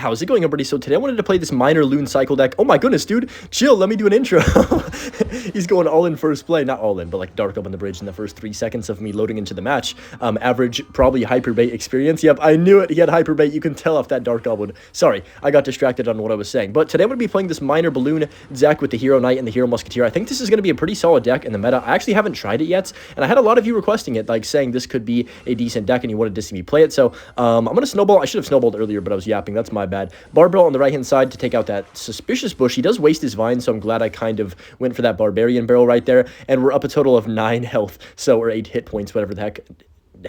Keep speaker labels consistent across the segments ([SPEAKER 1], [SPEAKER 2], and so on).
[SPEAKER 1] How's it going, everybody? So today I wanted to play this minor loon cycle deck. Oh my goodness, dude. Chill, let me do an intro. He's going all in first play. Not all in, but like dark up on the bridge in the first 3 seconds of me loading into the match. Average, probably hyperbait experience. Yep, I knew it. He had hyperbait. You can tell off that dark goblin. Sorry, I got distracted on what I was saying. But today I'm going to be playing this minor balloon deck with the hero knight and the hero musketeer. I think this is going to be a pretty solid deck in the meta. I actually haven't tried it yet, and I had a lot of you requesting it, like saying this could be a decent deck and you wanted to see me play it. So I'm going to snowball. I should have snowballed earlier, but I was yapping. That's my bad. Barbell on the right-hand side to take out that suspicious bush. He does waste his vine, so I'm glad I kind of went for that barbarian barrel right there. And we're up a total of 9 health, so or 8 hit points, whatever the heck.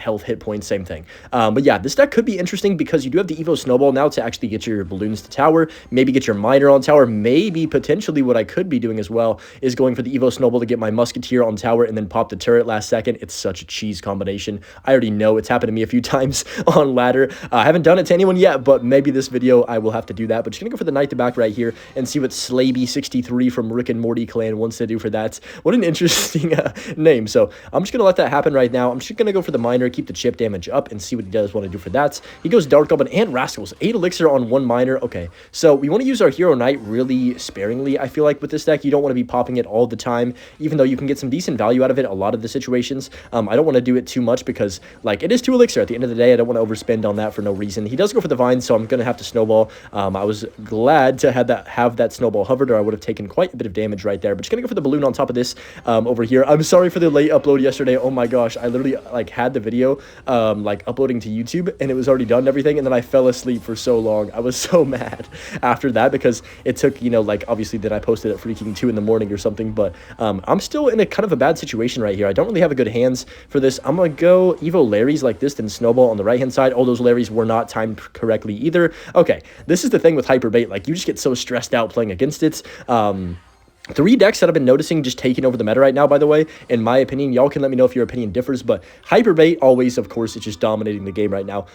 [SPEAKER 1] Health, hit points, same thing. But yeah, this deck could be interesting because you do have the Evo Snowball now to actually get your balloons to tower, maybe get your miner on tower, maybe potentially what I could be doing as well is going for the Evo Snowball to get my musketeer on tower and then pop the turret last second. It's such a cheese combination. I already know it's happened to me a few times on ladder. I haven't done it to anyone yet, but maybe this video I will have to do that. But just gonna go for the knight to back right here and see what Slaby63 from Rick and Morty clan wants to do for that. What an interesting name. So I'm just gonna let that happen right now. I'm just gonna go for the miner, keep the chip damage up, and see what he does want to do for that. He goes Dark Goblin and Rascals. 8 elixir on 1 miner. Okay, so we want to use our Hero Knight really sparingly, I feel like, with this deck. You don't want to be popping it all the time, even though you can get some decent value out of it a lot of the situations. I don't want to do it too much because, like, it is 2 elixir. At the end of the day, I don't want to overspend on that for no reason. He does go for the vine, so I'm going to have to snowball. I was glad to have that snowball hovered, or I would have taken quite a bit of damage right there. But just going to go for the balloon on top of this over here. I'm sorry for the late upload yesterday. Oh my gosh, I literally, like, had the video like uploading to YouTube and it was already done and everything, and then I fell asleep for so long. I was so mad after that because it took, you know, like, obviously then I posted at freaking 2 in the morning or something. But I'm still in a kind of a bad situation right here. I don't really have a good hands for this. I'm gonna go Evo Larrys like this, then Snowball on the right hand side. All those Larrys were not timed correctly either. Okay, this is the thing with hyperbait, like, you just get so stressed out playing against it. 3 decks that I've been noticing just taking over the meta right now, by the way, in my opinion. Y'all can let me know if your opinion differs, but hyperbait always, of course, is just dominating the game right now.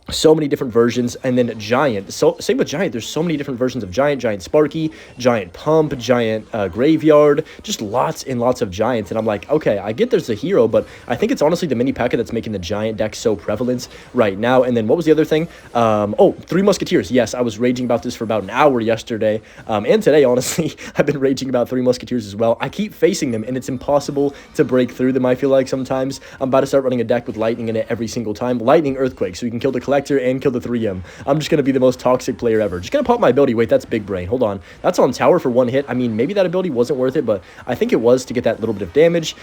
[SPEAKER 1] So many different versions, and then Giant. So same with Giant. There's so many different versions of Giant. Giant Sparky, Giant Pump, Giant Graveyard, just lots and lots of Giants. And I'm like, okay, I get there's a hero, but I think it's honestly the mini packet that's making the Giant deck so prevalent right now. And then what was the other thing? Oh, 3 Musketeers. Yes, I was raging about this for about an hour yesterday, and today, honestly. I've been raging about 3 Musketeers as well. I keep facing them, and it's impossible to break through them, I feel like, sometimes. I'm about to start running a deck with Lightning in it every single time. Lightning Earthquake, so you can kill the Collector and kill the 3M. I'm just going to be the most toxic player ever. Just going to pop my ability. Wait, that's Big Brain. Hold on. That's on tower for 1 hit. I mean, maybe that ability wasn't worth it, but I think it was to get that little bit of damage,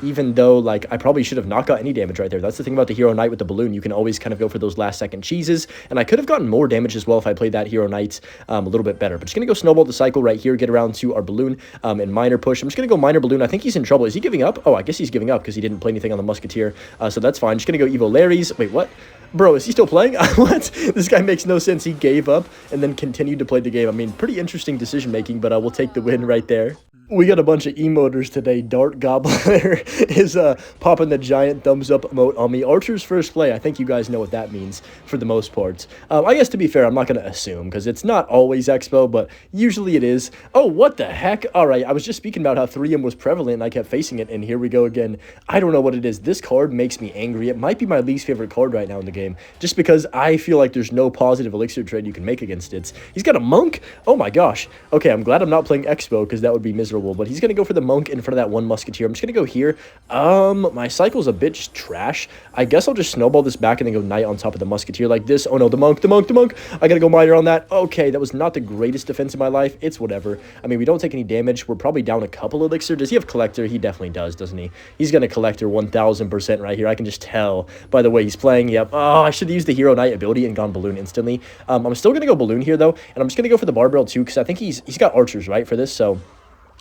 [SPEAKER 1] even though, like, I probably should have not got any damage right there. That's the thing about the Hero Knight with the balloon. You can always kind of go for those last-second cheeses, and I could have gotten more damage as well if I played that Hero Knight a little bit better. But just going to go Snowball the cycle right here, get around to our balloon, and Miner push. I'm just going to go Miner Balloon. I think he's in trouble. Is he giving up? Oh, I guess he's giving up because he didn't play anything on the Musketeer, so that's fine. Just going to go Evo Larrys. Wait, what? Bro, is he still playing? What? This guy makes no sense. He gave up and then continued to play the game. I mean, pretty interesting decision-making, but I will take the win right there. We got a bunch of emoters today. Dart Gobbler is popping the giant thumbs up emote on me. Archer's first play. I think you guys know what that means for the most part. I guess to be fair, I'm not going to assume because it's not always Expo, but usually it is. Oh, what the heck? All right, I was just speaking about how 3M was prevalent and I kept facing it, and here we go again. I don't know what it is. This card makes me angry. It might be my least favorite card right now in the game just because I feel like there's no positive elixir trade you can make against it. He's got a monk? Oh my gosh. Okay, I'm glad I'm not playing Expo because that would be miserable. But he's going to go for the monk in front of that 1 musketeer. I'm just going to go here. My cycle's a bit just trash. I guess I'll just snowball this back and then go knight on top of the musketeer like this. Oh no, the monk. I got to go miner on that. Okay, that was not the greatest defense in my life. It's whatever. I mean, we don't take any damage. We're probably down a couple elixir. Does he have collector? He definitely does, doesn't he? He's going to collector 1000% right here. I can just tell by the way he's playing. Yep. Oh, I should have used the Hero Knight ability and gone balloon instantly. I'm still going to go balloon here though, and I'm just going to go for the barbell too because I think he's got archers, right, for this, so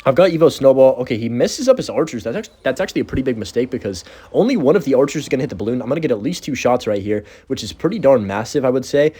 [SPEAKER 1] I've got Evo Snowball. Okay, he messes up his archers. That's actually a pretty big mistake because only one of the archers is going to hit the balloon. I'm going to get at least 2 shots right here, which is pretty darn massive, I would say.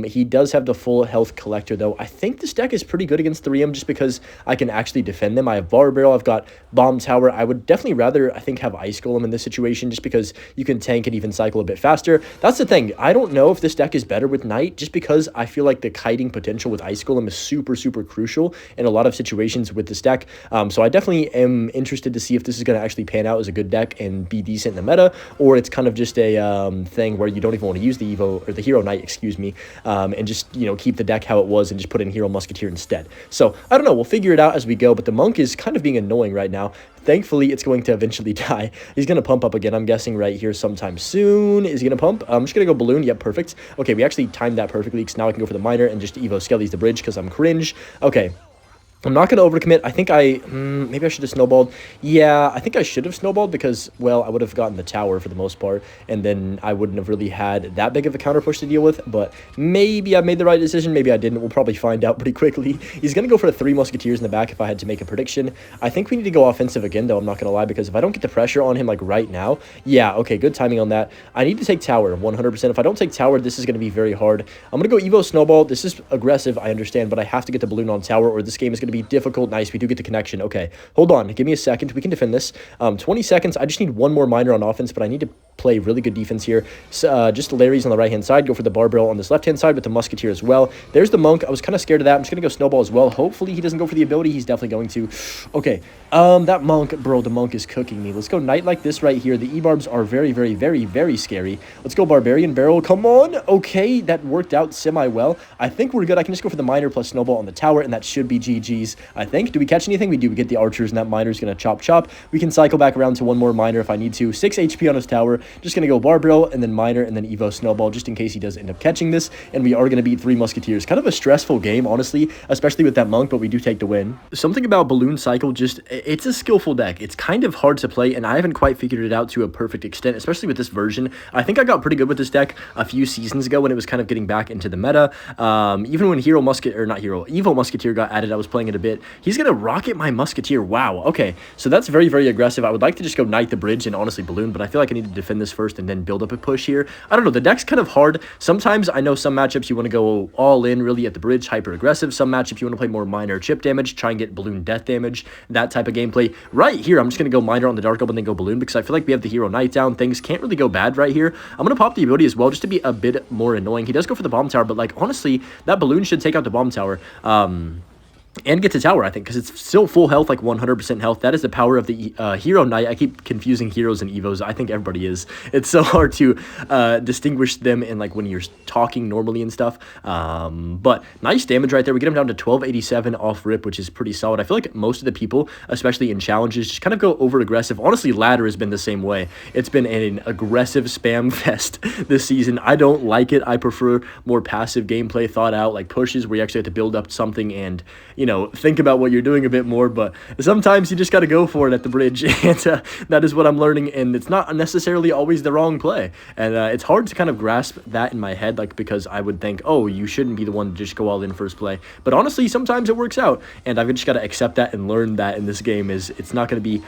[SPEAKER 1] He does have the full health collector, though. I think this deck is pretty good against 3M just because I can actually defend them. I have Bar Barrel. I've got Bomb Tower. I would definitely rather, I think, have Ice Golem in this situation just because you can tank and even cycle a bit faster. That's the thing. I don't know if this deck is better with Knight just because I feel like the kiting potential with Ice Golem is super, super crucial in a lot of situations with this deck. deck. So I definitely am interested to see if this is going to actually pan out as a good deck and be decent in the meta, or it's kind of just a thing where you don't even want to use the Evo or the Hero Knight, excuse me, and just, you know, keep the deck how it was and just put in Hero Musketeer instead. So I don't know. We'll figure it out as we go, but the Monk is kind of being annoying right now. Thankfully, it's going to eventually die. He's going to pump up again, I'm guessing, right here sometime soon. Is he going to pump? I'm just going to go Balloon. Yep, perfect. Okay, we actually timed that perfectly, because now I can go for the Miner and just Evo Skelly's the bridge, because I'm cringe. Okay. I'm not going to overcommit. I think maybe I should have snowballed. Yeah, I think I should have snowballed because, well, I would have gotten the tower for the most part, and then I wouldn't have really had that big of a counter push to deal with, but maybe I made the right decision. Maybe I didn't. We'll probably find out pretty quickly. He's going to go for the 3 Musketeers in the back if I had to make a prediction. I think we need to go offensive again, though. I'm not going to lie, because if I don't get the pressure on him, like, right now, yeah, okay, good timing on that. I need to take tower 100%. If I don't take tower, this is going to be very hard. I'm going to go Evo Snowball. This is aggressive, I understand, but I have to get the balloon on tower, or this game is going to be difficult. Nice, we do get the connection. Okay, hold on. Give me a second. We can defend this. 20 seconds. I just need one more Miner on offense, but I need to play really good defense here. So, just Larry's on the right-hand side. Go for the Barbell on this left-hand side with the Musketeer as well. There's the Monk. I was kind of scared of that. I'm just going to go Snowball as well. Hopefully, he doesn't go for the ability. He's definitely going to. Okay, that Monk, bro, the Monk is cooking me. Let's go Knight like this right here. The E-Barbs are very, very, very, very scary. Let's go Barbarian Barrel. Come on. Okay, that worked out semi-well. I think we're good. I can just go for the Miner plus Snowball on the tower, and that should be GG's, I think. Do we catch anything? We do. We get the archers, and that Miner's going to chop. We can cycle back around to one more Miner if I need to. 6 HP on his tower. Just going to go Barbell, and then Miner, and then Evo Snowball, just in case he does end up catching this, and we are going to beat 3 Musketeers. Kind of a stressful game, honestly, especially with that Monk, but we do take the win. Something about Balloon Cycle, it's a skillful deck. It's kind of hard to play, and I haven't quite figured it out to a perfect extent, especially with this version. I think I got pretty good with this deck a few seasons ago when it was kind of getting back into the meta. Even when Evo Musketeer got added, I was playing it a bit. He's going to rocket my Musketeer. Wow, okay. So that's very, very aggressive. I would like to just go Knight the bridge and honestly Balloon, but I feel like I need to defend this first and then build up a push here. I don't know. The deck's kind of hard. Sometimes I know some matchups you want to go all in really at the bridge, hyper aggressive. Some matchups you want to play more Miner chip damage, try and get Balloon death damage, that type of gameplay. Right here, I'm just going to go Miner on the Dark Elf and then go Balloon because I feel like we have the Hero Knight down. Things can't really go bad right here. I'm going to pop the ability as well just to be a bit more annoying. He does go for the bomb tower, but like honestly, that Balloon should take out the bomb tower. And get to tower, I think, because it's still full health, like 100% health. That is the power of the Hero Knight. I keep confusing heroes and Evos. I think everybody is. It's so hard to distinguish them in, like, when you're talking normally and stuff. But nice damage right there. We get him down to 1287 off rip, which is pretty solid. I feel like most of the people, especially in challenges, just kind of go over-aggressive. Honestly, ladder has been the same way. It's been an aggressive spam fest this season. I don't like it. I prefer more passive gameplay, thought out, like pushes where you actually have to build up something and, you know, think about what you're doing a bit more, but sometimes you just got to go for it at the bridge, and that is what I'm learning, and it's not necessarily always the wrong play, and it's hard to kind of grasp that in my head, like, because I would think, oh, you shouldn't be the one to just go all in first play, but honestly, sometimes it works out, and I've just got to accept that and learn that in this game is it's not going to be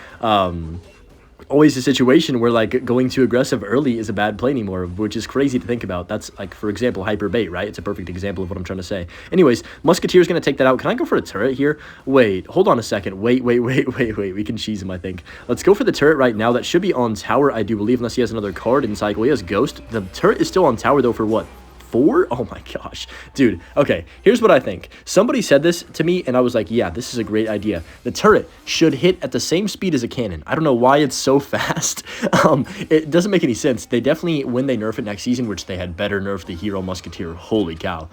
[SPEAKER 1] always a situation where like going too aggressive early is a bad play anymore, which is crazy to think about. That's like, for example, hyper bait, right? It's a perfect example of what I'm trying to say. Anyways, Musketeer's gonna take that out. Can I go for a turret here? Wait, hold on a second. Wait. We can cheese him, I think. Let's go for the turret right now. That should be on tower, I do believe, unless he has another card in cycle. He has Ghost. The turret is still on tower though for what? 4? Oh my gosh, dude. Okay, here's what I think. Somebody said this to me and I was like, yeah, this is a great idea. The turret should hit at the same speed as a cannon. I don't know why it's so fast. It doesn't make any sense. They definitely, when they nerf it next season, which they had better nerf the Hero Musketeer, holy cow.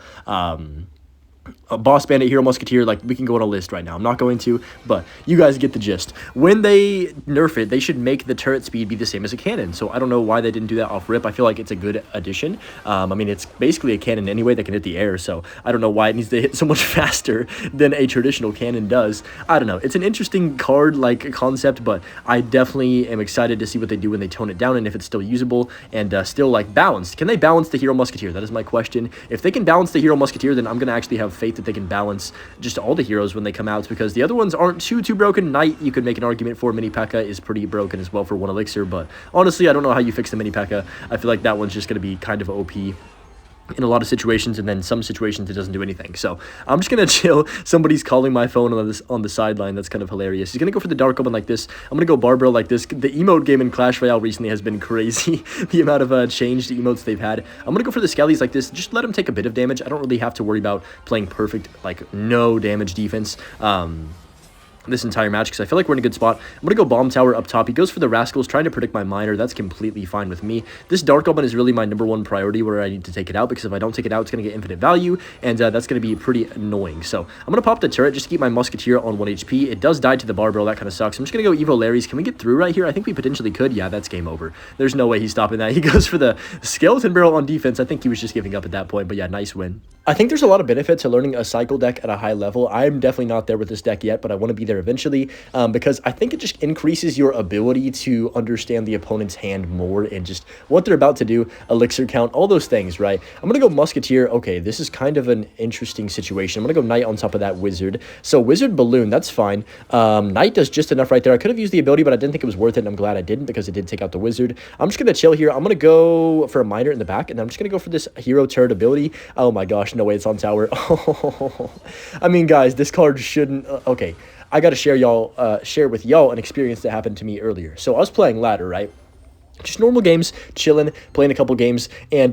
[SPEAKER 1] A Boss Bandit, Hero Musketeer, like, we can go on a list right now. I'm not going to, but you guys get the gist. When they nerf it, they should make the turret speed be the same as a cannon. So I don't know why they didn't do that off rip. I feel like it's a good addition. I mean, it's basically a cannon anyway that can hit the air, so I don't know why it needs to hit so much faster than a traditional cannon does. I don't know. It's an interesting card, like, concept, but I definitely am excited to see what they do when they tone it down and if it's still usable and still, like, balanced. Can they balance the Hero Musketeer? That is my question. If they can balance the Hero Musketeer, then I'm going to actually have faith that they can balance just all the heroes when they come out, because the other ones aren't too broken. Knight, you could make an argument for. Mini P.E.K.K.A. is pretty broken as well for 1 elixir, but honestly, I don't know how you fix the Mini P.E.K.K.A. I feel like that one's just going to be kind of OP in a lot of situations, and then some situations it doesn't do anything. So I'm just gonna chill. Somebody's calling my phone on the sideline. That's kind of hilarious. He's gonna go for the Dark Omen like this. I'm gonna go Barbell like this. The emote game in Clash Royale recently has been crazy. The amount of changed emotes they've had. I'm gonna go for the Skellies like this. Just let him take a bit of damage. I don't really have to worry about playing perfect, like, no damage defense. this entire match because I feel like we're in a good spot. I'm going to go bomb tower up top. He goes for the rascals, trying to predict my miner. That's completely fine with me. This Dark Goblin is really my #1 priority where I need to take it out because if I don't take it out, it's going to get infinite value, and that's going to be pretty annoying. So I'm going to pop the turret just to keep my Musketeer on 1 HP. It does die to the Barbell. That kind of sucks. I'm just going to go Evo Larry's. Can we get through right here? I think we potentially could. Yeah, that's game over. There's no way he's stopping that. He goes for the Skeleton Barrel on defense. I think he was just giving up at that point, but yeah, nice win. I think there's a lot of benefit to learning a cycle deck at a high level. I'm definitely not there with this deck yet, but I want to be there eventually because I think it just increases your ability to understand the opponent's hand more and just what they're about to do, elixir count, all those things, right? I'm going to go Musketeer. Okay, this is kind of an interesting situation. I'm going to go Knight on top of that Wizard. So Wizard Balloon, that's fine. Knight does just enough right there. I could have used the ability, but I didn't think it was worth it, and I'm glad I didn't because it did take out the Wizard. I'm just going to chill here. I'm going to go for a Miner in the back, and I'm just going to go for this Hero Turret ability. Oh my gosh, no way it's on tower. I mean, guys, this card shouldn't... okay, I got to share with y'all an experience that happened to me earlier. So I was playing ladder, right? Just normal games, chilling, playing a couple games, and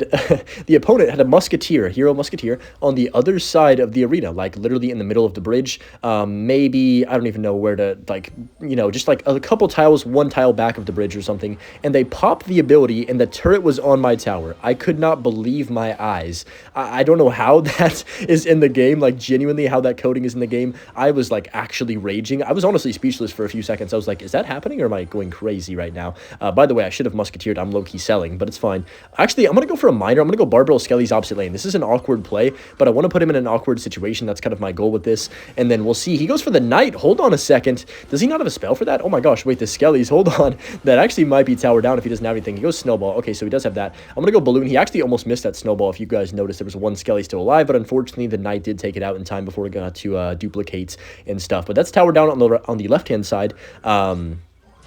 [SPEAKER 1] the opponent had a Musketeer, Hero Musketeer, on the other side of the arena, like literally in the middle of the bridge. Maybe, I don't even know where to, like, you know, just like a couple tiles, one tile back of the bridge or something, and they popped the ability, and the turret was on my tower. I could not believe my eyes. I don't know how that is in the game, like, genuinely how that coding is in the game. I was, like, actually raging. I was honestly speechless for a few seconds. I was like, is that happening, or am I going crazy right now? By the way, I should have Musketeered. I'm low-key selling, but it's fine. Actually, I'm going to go for a Miner. I'm going to go Barbell Skelly's opposite lane. This is an awkward play, but I want to put him in an awkward situation. That's kind of my goal with this, and then we'll see. He goes for the Knight. Hold on a second. Does he not have a spell for that? Oh my gosh, wait, the Skellies. Hold on. That actually might be tower down if he doesn't have anything. He goes Snowball. Okay, so he does have that. I'm going to go Balloon. He actually almost missed that Snowball. If you guys noticed, there was one Skelly still alive, but unfortunately, the Knight did take it out in time before it got to duplicate and stuff. But that's tower down on the left-hand side.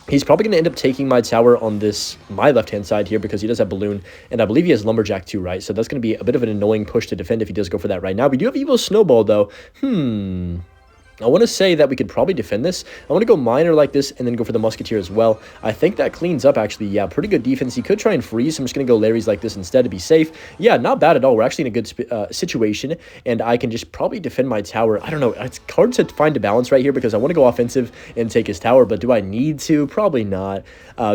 [SPEAKER 1] He's probably going to end up taking my tower on my left-hand side here because he does have Balloon, and I believe he has Lumberjack too, right? So that's going to be a bit of an annoying push to defend if he does go for that right now. We do have Evo Snowball, though. I want to say that we could probably defend this. I want to go Miner like this and then go for the Musketeer as well. I think that cleans up, actually. Yeah, pretty good defense. He could try and freeze. I'm just going to go Larry's like this instead to be safe. Yeah, not bad at all. We're actually in a good situation, and I can just probably defend my tower. I don't know. It's hard to find a balance right here because I want to go offensive and take his tower, but do I need to? Probably not.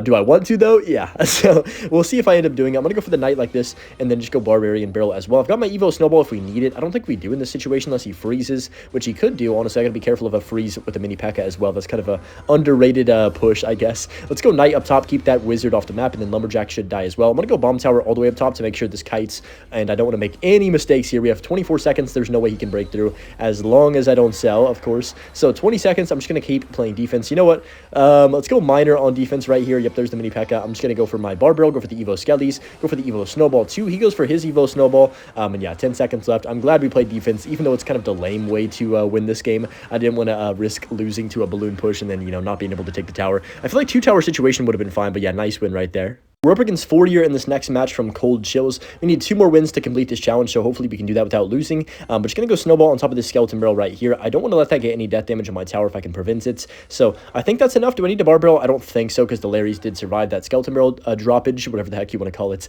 [SPEAKER 1] Do I want to, though? Yeah. So we'll see if I end up doing it. I'm going to go for the Knight like this and then just go Barbarian Barrel as well. I've got my Evo Snowball if we need it. I don't think we do in this situation unless he freezes, which he could do. Honestly, I got to be careful of a freeze with the mini P.E.K.K.A. as well. That's kind of a underrated push, I guess. Let's go Knight up top, keep that Wizard off the map, and then Lumberjack should die as well. I'm going to go Bomb Tower all the way up top to make sure this kites, and I don't want to make any mistakes here. We have 24 seconds. There's no way he can break through as long as I don't sell, of course. So 20 seconds. I'm just going to keep playing defense. You know what? Let's go Miner on defense right here. Yep, there's the mini P.E.K.K.A. I'm just going to go for my Barbell, go for the Evo Skellies, go for the Evo Snowball too. He goes for his Evo Snowball, and yeah, 10 seconds left. I'm glad we played defense, even though it's kind of the lame way to win this game. I didn't want to risk losing to a balloon push and then, you know, not being able to take the tower. I feel like 2-tower situation would have been fine, but yeah, nice win right there. We're up against 4-year in this next match from Cold Chills. We need 2 more wins to complete this challenge, so hopefully we can do that without losing. But just going to go Snowball on top of this Skeleton Barrel right here. I don't want to let that get any death damage on my tower if I can prevent it. So I think that's enough. Do I need a Barbell? I don't think so, because the Larrys did survive that Skeleton Barrel droppage, whatever the heck you want to call it,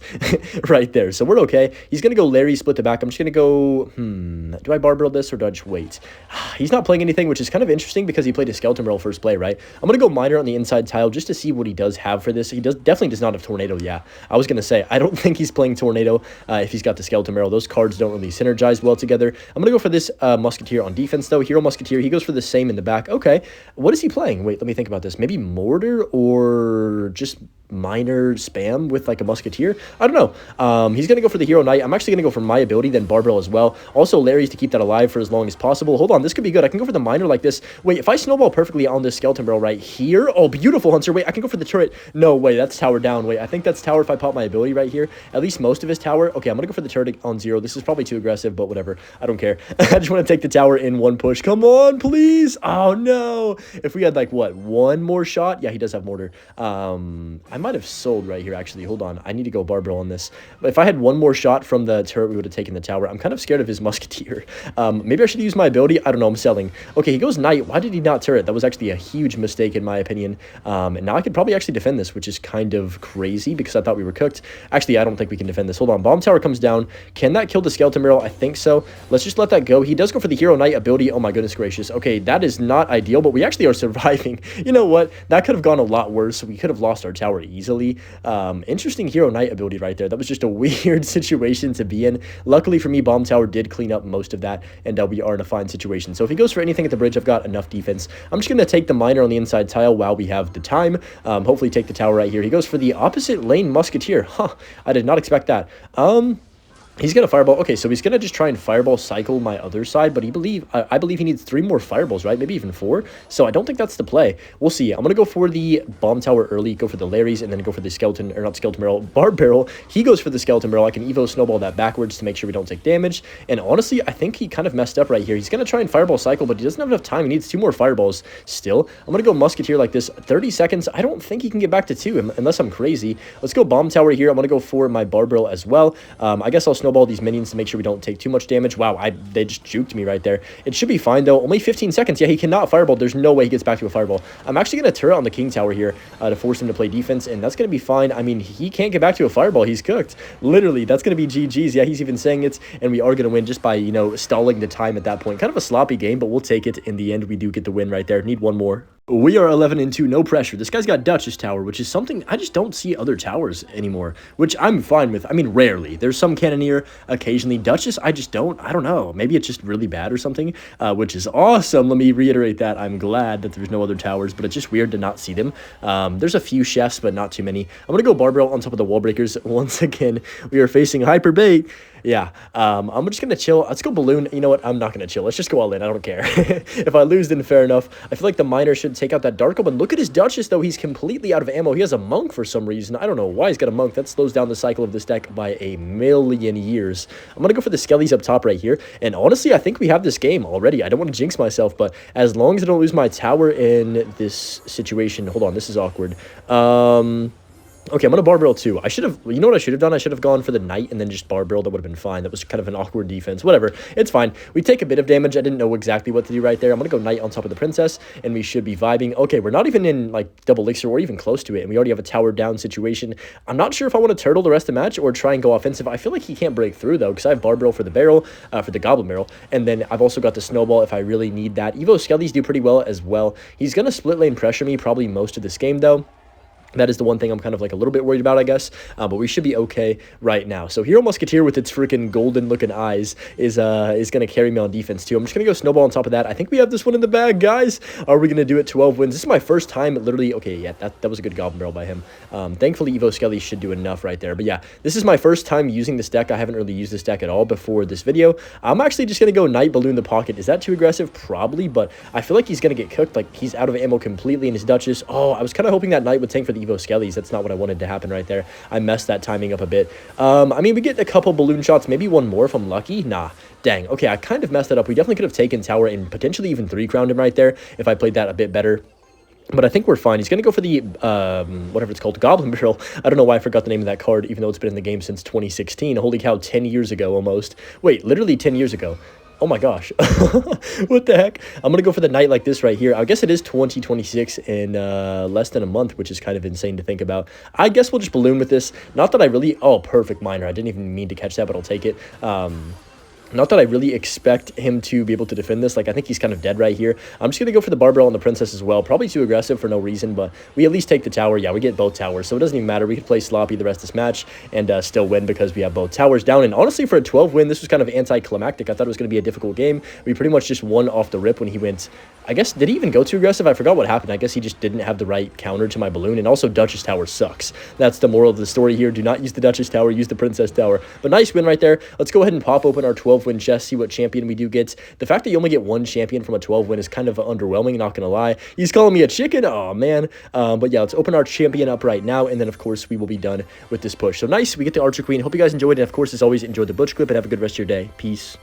[SPEAKER 1] right there. So we're okay. He's going to go Larry, split the back. I'm just going to go, do I Barbell this or do I just wait? He's not playing anything, which is kind of interesting because he played a Skeleton Barrel first play, right? I'm going to go Miner on the inside tile just to see what he does have for this. He definitely does not have Tornado, yeah. I was going to say, I don't think he's playing Tornado if he's got the Skeleton Barrel. Those cards don't really synergize well together. I'm going to go for this Musketeer on defense, though. Hero Musketeer, he goes for the same in the back. Okay, what is he playing? Wait, let me think about this. Maybe Mortar or just Miner spam with like a Musketeer? I don't know. He's going to go for the Hero Knight. I'm actually going to go for my ability, then Barbell as well. Also, Larry's to keep that alive for as long as possible. Hold on, this could be good. I can go for the Miner like this. Wait, if I Snowball perfectly on this Skeleton Barrel right here. Oh, beautiful, Hunter. Wait, I can go for the turret. No, wait, that's tower down. Wait, I think that's tower if I pop my ability right here. At least most of his tower. Okay, I'm going to go for the turret on 0. This is probably too aggressive, but whatever. I don't care. I just want to take the tower in one push. Come on, please. Oh, no. If we had like, what, one more shot? Yeah, he does have Mortar. I might have sold right here, actually. Hold on. I need to go Barbell on this. But if I had one more shot from the turret, we would have taken the tower. I'm kind of scared of his Musketeer. Maybe I should use my ability. I don't know. I'm selling. Okay, he goes Knight. Why did he not turret? That was actually a huge mistake in my opinion. And now I could probably actually defend this, which is kind of crazy. crazy because I thought we were cooked. Actually, I don't think we can defend this. Hold on. Bomb tower comes down. Can that kill the skeleton barrel? I think so. Let's just let that go. He does go for the hero knight ability. Oh my goodness gracious. Okay, that is not ideal, but we actually are surviving. You know what? That could have gone a lot worse. We could have lost our tower easily. Interesting hero knight ability right there. That was just a weird situation to be in. Luckily for me, bomb tower did clean up most of that, and we are in a fine situation. So if he goes for anything at the bridge, I've got enough defense. I'm just going to take the miner on the inside tile while we have the time. Hopefully take the tower right here. He goes for the opposite lane musketeer. Huh, I did not expect that. He's going to fireball. Okay, so he's going to just try and fireball cycle my other side, but I believe he needs 3 more fireballs, right? Maybe even 4. So I don't think that's the play. We'll see. I'm going to go for the bomb tower early, go for the Larrys, and then go for the skeleton, or not skeleton barrel, barb barrel. He goes for the skeleton barrel. I can Evo snowball that backwards to make sure we don't take damage. And honestly, I think he kind of messed up right here. He's going to try and fireball cycle, but he doesn't have enough time. He needs 2 more fireballs still. I'm going to go musketeer like this. 30 seconds. I don't think he can get back to 2 unless I'm crazy. Let's go bomb tower here. I'm going to go for my barb barrel as well. I guess I'll snowball these minions to make sure we don't take too much damage. Wow, they just juked me right there. It should be fine, though. Only 15 seconds. Yeah, he cannot fireball. There's no way he gets back to a fireball. I'm actually going to turret on the king tower here to force him to play defense, and that's going to be fine. I mean, he can't get back to a fireball. He's cooked. Literally, that's going to be GG's. Yeah, he's even saying it, and we are going to win just by, you know, stalling the time at that point. Kind of a sloppy game, but we'll take it. In the end, we do get the win right there. Need 1 more. We are 11-2, no pressure. This guy's got Duchess Tower, which is something I just don't see other towers anymore, which I'm fine with. I mean, rarely. There's some Cannoneer, occasionally. Duchess, I don't know. Maybe it's just really bad or something, which is awesome. Let me reiterate that. I'm glad that there's no other towers, but it's just weird to not see them. There's a few chefs, but not too many. I'm going to go Barbell on top of the wall breakers. Once again, we are facing Hyper Bait. Yeah, I'm just going to chill. Let's go Balloon. You know what? I'm not going to chill. Let's just go all in. I don't care. If I lose, then fair enough. I feel like the miner should take out that Dark Omen. Look at his Duchess, though. He's completely out of ammo. He has a Monk for some reason. I don't know why he's got a Monk. That slows down the cycle of this deck by a million years. I'm going to go for the Skellies up top right here. And honestly, I think we have this game already. I don't want to jinx myself, but as long as I don't lose my tower in this situation. Hold on, this is awkward. Okay, I'm going to bar barrel too. I should have, you know what I should have done? I should have gone for the knight and then just bar barrel. That would have been fine. That was kind of an awkward defense. Whatever. It's fine. We take a bit of damage. I didn't know exactly what to do right there. I'm going to go knight on top of the princess, and we should be vibing. Okay, we're not even in, like, double elixir or even close to it, and we already have a tower down situation. I'm not sure if I want to turtle the rest of the match or try and go offensive. I feel like he can't break through, though, because I have bar barrel for the barrel, for the goblin barrel, and then I've also got the snowball if I really need that. Evo Skellies do pretty well as well. He's going to split lane pressure me probably most of this game, though. That is the one thing I'm kind of like a little bit worried about, I guess. But we should be okay right now. So Hero Musketeer with its freaking golden looking eyes is going to carry me on defense too. I'm just going to go snowball on top of that. I think we have this one in the bag, guys. Are we going to do it? 12 wins. This is my first time literally. Okay, yeah, that was a good goblin barrel by him. Thankfully, Evo Skelly should do enough right there. But yeah, this is my first time using this deck. I haven't really used this deck at all before this video. I'm actually just going to go Knight Balloon the Pocket. Is that too aggressive? Probably, but I feel like he's going to get cooked. Like, he's out of ammo completely in his Duchess. Oh, I was kind of hoping that Knight would tank for the Evo Skellies. That's not what I wanted to happen right there. I messed that timing up a bit. I mean, we get a couple balloon shots, maybe one more if I'm lucky. Nah, dang. Okay, I kind of messed that up. We definitely could have taken tower and potentially even 3-crowned him right there if I played that a bit better. But I think we're fine. He's going to go for the, whatever it's called, Goblin Barrel. I don't know why I forgot the name of that card, even though it's been in the game since 2016. Holy cow, 10 years ago almost. Wait, literally 10 years ago. Oh my gosh. What the heck? I'm going to go for the knight like this right here. I guess it is 2026 in less than a month, which is kind of insane to think about. I guess we'll just balloon with this. Not that I really... Oh, perfect miner. I didn't even mean to catch that, but I'll take it. Not that I really expect him to be able to defend this. Like, I think he's kind of dead right here. I'm just going to go for the Barbell on the Princess as well. Probably too aggressive for no reason, but we at least take the tower. Yeah, we get both towers, so it doesn't even matter. We could play sloppy the rest of this match and still win because we have both towers down. And honestly, for a 12 win, this was kind of anticlimactic. I thought it was going to be a difficult game. We pretty much just won off the rip when he went... I guess, did he even go too aggressive? I forgot what happened. I guess he just didn't have the right counter to my balloon. And also, Duchess Tower sucks. That's the moral of the story here. Do not use the Duchess Tower. Use the Princess Tower. But nice win right there. Let's go ahead and pop open our 12-win chest, see what champion we do get. The fact that you only get one champion from a 12-win is kind of underwhelming, not going to lie. He's calling me a chicken. Oh, man. But yeah, let's open our champion up right now. And then, of course, we will be done with this push. So nice. We get the Archer Queen. Hope you guys enjoyed. And, of course, as always, enjoy the Butch clip and have a good rest of your day. Peace.